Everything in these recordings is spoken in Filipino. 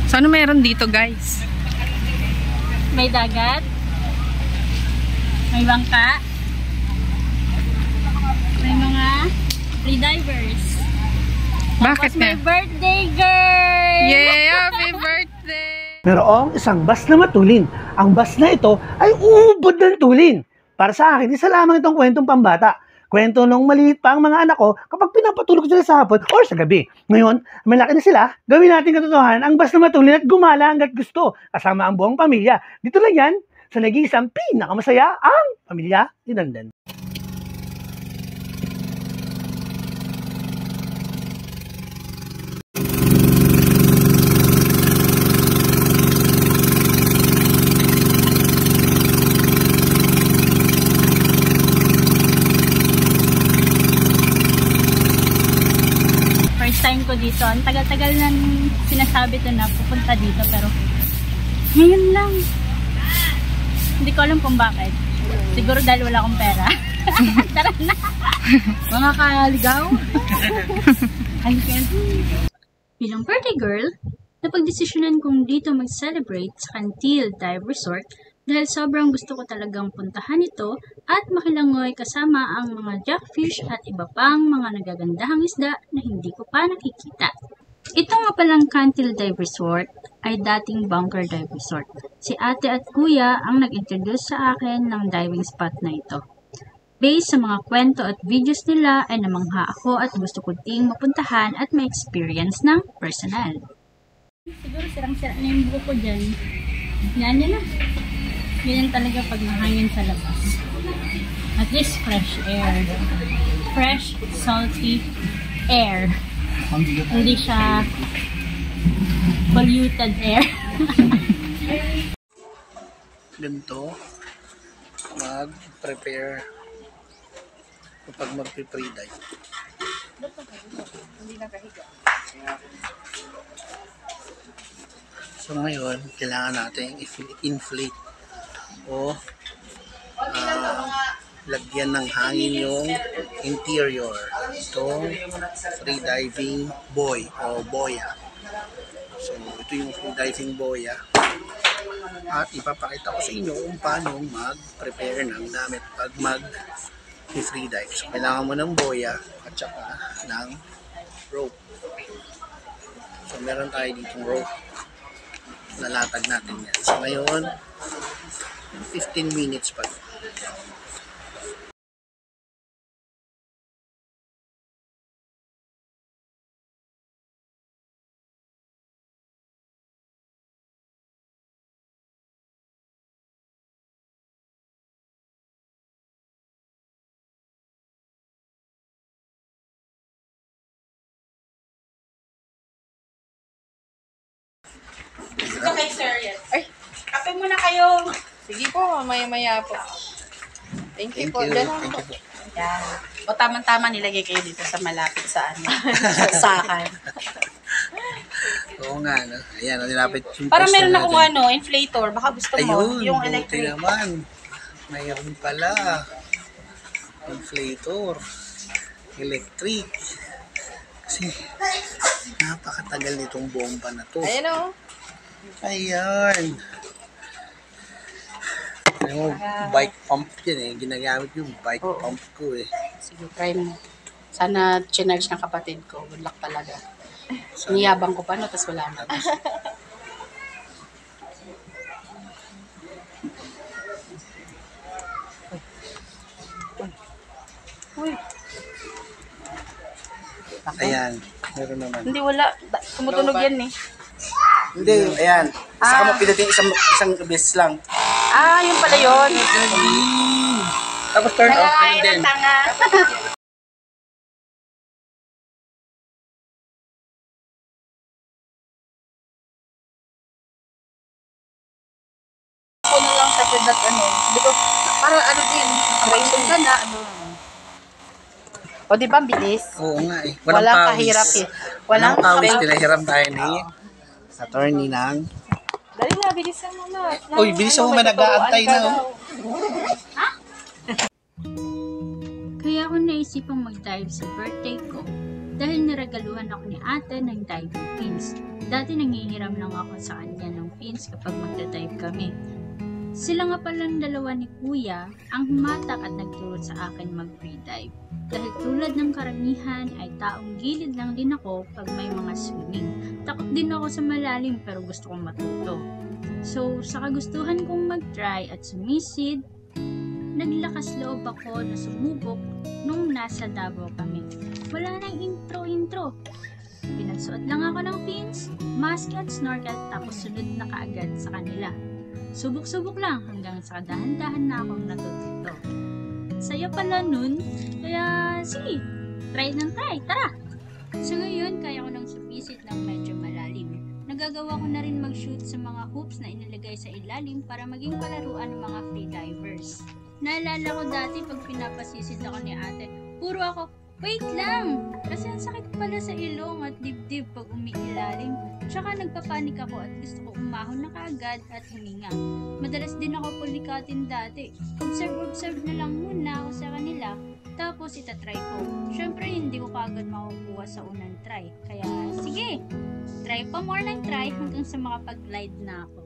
So, ano meron dito, guys? May dagat. May bangka. May mga free divers. Bakit Tapos may nga? birthday girl! Yay! Happy birthday! Merong isang bus na matulin. Ang bus na ito ay uubod ng tulin. Para sa akin, isa lamang itong kwentong pambata. Kwento nung maliit pa ang mga anak ko kapag pinapatulog sila sa hapon or sa gabi. Ngayon, malaki na sila, gawin natin katotohanan ang bus na matulin at gumala hanggat gusto. Kasama ang buong pamilya. Dito lang yan, sa nag-iisang pinakamasaya ang Pamilya Dinandan. Time ko dito. Ang tagal-tagal nang sinasabi ko na pupunta dito pero ngayon lang. Hindi ko alam kung bakit. Siguro dahil wala akong pera. Tara na! Mga kaligaw! Bilang birthday girl, napagdesisyonan kong dito mag-celebrate sa Cantil Dive Resort dahil sobrang gusto ko talagang puntahan ito at makilangoy kasama ang mga jackfish at iba pang mga nagagandahang isda na hindi ko pa nakikita. Ito nga palang Cantil Dive Resort ay dating Bunker Dive Resort. Si ate at kuya ang nag-introduce sa akin ng diving spot na ito. Based sa mga kwento at videos nila ay namangha ako at gusto ko ding mapuntahan at ma-experience ng personal. Siguro sirang-sira na yung buko ko dyan. Yan na. Ganyan talaga pag mahangin sa labas. At least fresh air. Fresh, salty air. Hindi siya polluted air. Ganito, mag-prepare kapag mag-pre dive. So ngayon, kailangan natin inflate o lagyan ng hangin yung interior itong free diving buoy o boya. So ito yung free diving boya at ipapakita ko sa inyo kung paano mag-prepare ng gamit pag mag-free dive. So kailangan mo ng boya at saka ng rope. So meron tayo ditong rope, nalatag natin yan. So ngayon 15 minutes pa. Okay, sir. Yes. Ay, kape muna kayo. Sige po, maya-maya po. Thank you po. Thank you po. Yan. O tama-tama nilagay kayo dito sa malapit sa ano. sa akin. Oo nga, no? Ayan, nilapit yung Para poster meron natin. akong ano, inflator. Baka gusto mo. Ayun, Yung buti electric. naman. Mayroon pala. Inflator. Electric. Kasi, napakatagal nitong bomba na to. Ayan o. Ayan. Yung bike pump yan eh. Ginagamit yung bike pump ko eh. Sige, try mo. Sana chinarge ng kapatid ko. Good luck talaga. Niyabang ko pa no, tapos wala na. Uy. Ayan. Meron naman. Hindi, wala. Tumutunog yan eh. Hindi, ayan. Saka mo pinating isang beses lang. Ah, yun pala yun. Tapos turn off yun Nagkakain din. ng tanga. Ako na lang sa that ano. Hindi ko, para ano din, nakabaitong ka na, ano. O di ba, ang bilis? Oo nga eh. Walang pawis. kahirap eh. Walang pawis. kahirap. Pinahiram tayo ni attorney ng... Dali na, bilisan mo na. Uy, bilisan mo, may nag-aantay na. Kaya ako naisipang mag-dive sa birthday ko dahil niregaluhan ako ni ate ng diving fins. Dati nangihiram lang ako sa kanya ng fins kapag magda-dive kami. Sila nga palang dalawa ni kuya ang humatak at nagturo sa akin mag-freedive. Dahil tulad ng karamihan ay taong gilid lang din ako pag may mga swimming. Takot din ako sa malalim pero gusto kong matuto. So sa kagustuhan kong mag-try at sumisid, naglakas loob ako na sumubok nung nasa Davao kami. Wala nang intro. Pinagsuot lang ako ng fins, mask at snorkel tapos sunod na kaagad sa kanila. Subok-subok lang hanggang sa dahan-dahan na akong natututo. Saya pala nun, kaya sige, try, tara! So ngayon, kaya ko nang sumisid ng medyo malalim. Nagagawa ko na rin mag-shoot sa mga hoops na inilagay sa ilalim para maging palaruan ng mga freedivers. Naalala ko dati pag pinapasisid ako ni ate, puro ako, wait lang! Kasi ang sakit pala sa ilong at dibdib pag umiilalim. Tsaka nagpapanik ako at gusto ko umahon na kaagad at huminga. Madalas din ako pulikatin dati. Observe na lang muna ako sa kanila, tapos itatry ko. Syempre hindi ko kaagad makukuha sa unang try. Kaya sige, try pa more ng try hanggang sa makapag-glide na ako.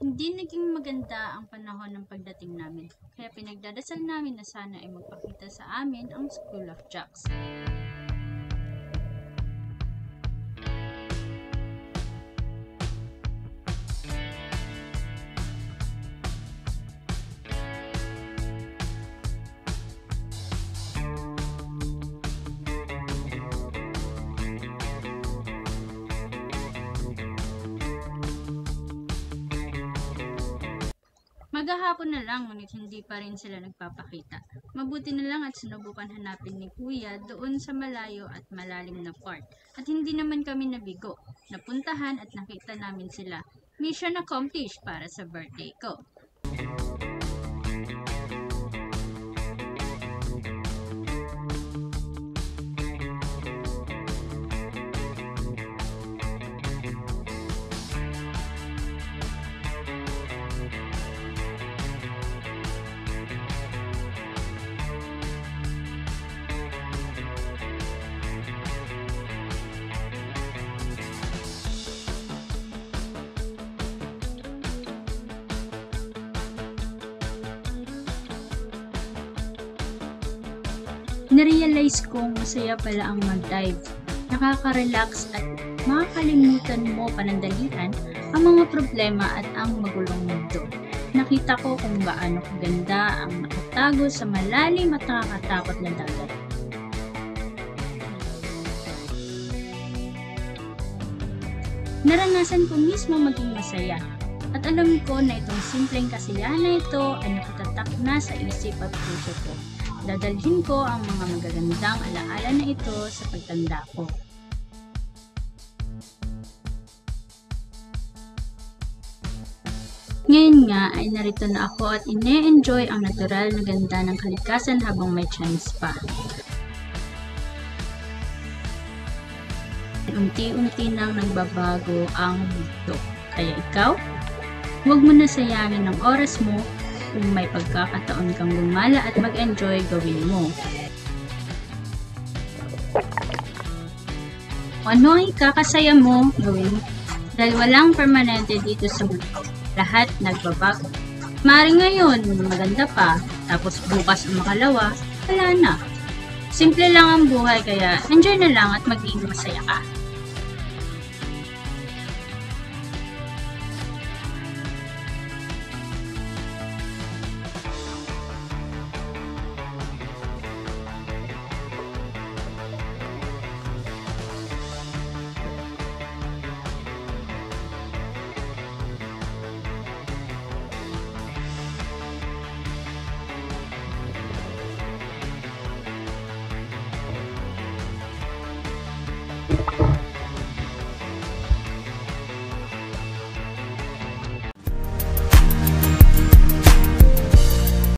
Hindi naging maganda ang panahon ng pagdating namin, kaya pinagdadasal namin na sana ay magpakita sa amin ang School of Jocks. Maghahapon na lang ngunit hindi pa rin sila nagpapakita. Mabuti na lang at sinubukan hanapin ni kuya doon sa malayo at malalim na part. At hindi naman kami nabigo. Napuntahan at nakita namin sila. Mission accomplished para sa birthday ko. Narealize kong masaya pala ang mag-dive. Nakaka-relax at makakalimutan mo panandalian ang mga problema at ang magulong mundo. Nakita ko kung gaano kaganda ang nakatago sa malalim at nakakatakot na dagat. Naranasan ko mismo maging masaya. At alam ko na itong simpleng kasiyahan na ito ay nakatatak na sa isip at puso ko. Dadalhin ko ang mga magagandang alaala na ito sa pagtanda ko. Ngayon nga ay narito na ako at ine-enjoy ang natural na ganda ng kalikasan habang may chance pa. Unti-unti nang nagbabago ang mundo. Kaya ikaw, huwag mo na sayangin ang oras mo. Kung may pagkakataon kang gumala at mag-enjoy, gawin mo. Ano ang ikakasaya mo, gawin mo. Dahil walang permanente dito sa mundo. Lahat nagbabago. Maaaring ngayon, maganda pa, tapos bukas ang makalawa, wala na. Simple lang ang buhay, kaya enjoy na lang at maging masaya ka.